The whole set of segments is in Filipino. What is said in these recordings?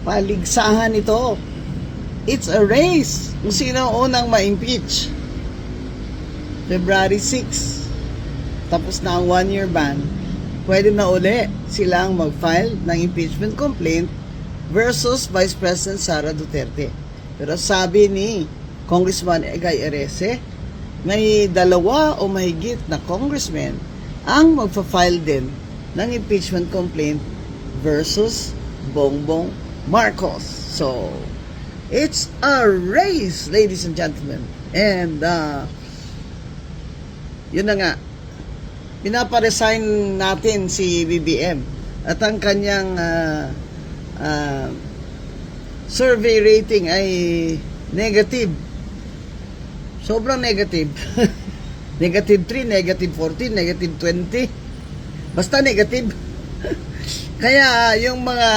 Paligsahan ito. It's a race. Kung sino unang ma-impeach. February 6. Tapos na ang 1-year ban. Pwede na uli silang mag-file ng impeachment complaint versus Vice President Sara Duterte. Pero sabi ni Congressman Egay Arese, may dalawa o mahigit na congressmen ang magpa-file din ng impeachment complaint versus Bongbong Marcos. So, it's a race, ladies and gentlemen. And, yun na nga, pinaparesign natin si BBM at ang kanyang survey rating ay negative. Sobrang negative. Negative 3, negative 14, negative 20. Basta negative. Kaya yung mga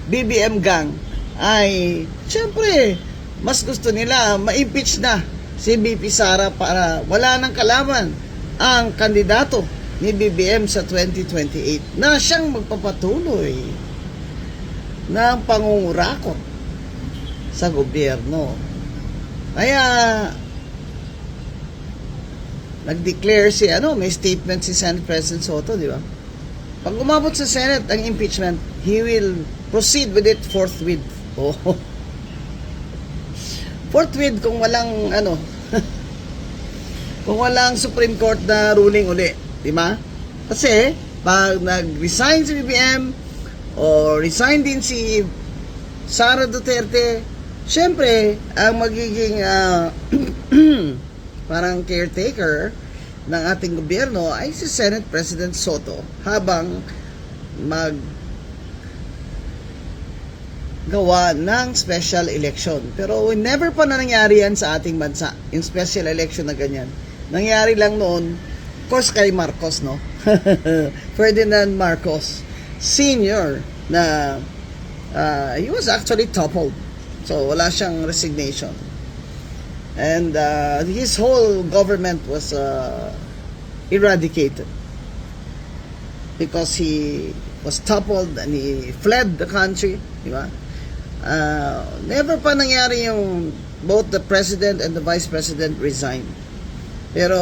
BBM gang ay syempre mas gusto nila ma-impeach na si BP Sara para wala nang kalaban ang kandidato ni BBM sa 2028 na siyang magpapatuloy ng pangungurakot sa gobyerno. Kaya nag-declare si may statement si Senate President Soto, di ba? Pag umabot sa Senate ang impeachment, he will proceed with it forthwith. Oh. Forthwith kung walang kung walang Supreme Court na ruling uli, di ba? Kasi pag nag-resign si BBM o resign din si Sara Duterte, syempre ang magiging parang caretaker ng ating gobyerno ay si Senate President Soto habang gawa ng special election. Pero never pa na nangyari yan sa ating bansa, yung special election na ganyan. Nangyari lang noon, of course kay Marcos, no? Ferdinand Marcos Sr. na he was actually toppled. So wala siyang resignation. And his whole government was eradicated because he was toppled and he fled the country, di ba? Never pa nangyari yung both the president and the vice president resigned. Pero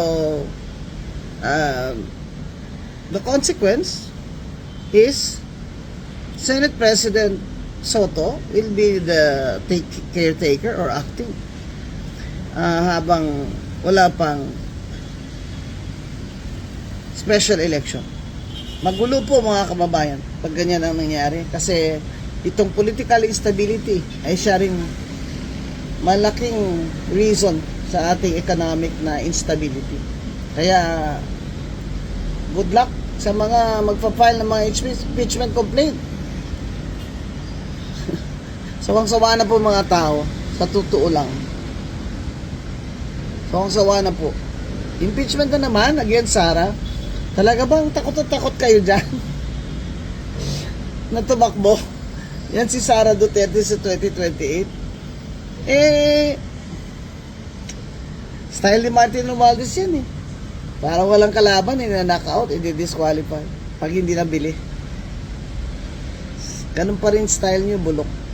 the consequence is Senate President Soto will be the caretaker or acting habang wala pang special election. Magulo po mga kababayan pag ganyan ang nangyari kasi itong political instability ay siya ring malaking reason sa ating economic na instability. Kaya good luck sa mga magpa-file ng mga impeachment complaint. Sawang-sawa na po mga tao, sa totoo lang. Sawang-sawa na po. Impeachment na naman against Sara. Talaga bang takot kayo dyan? Natumakbo. Yan si Sara Duterte sa 2028. Style ni Martin Romualdez yan eh. Parang walang kalaban, na-knockout, i-disqualify. Pag hindi nabili. Ganun pa rin style niyo, bulok.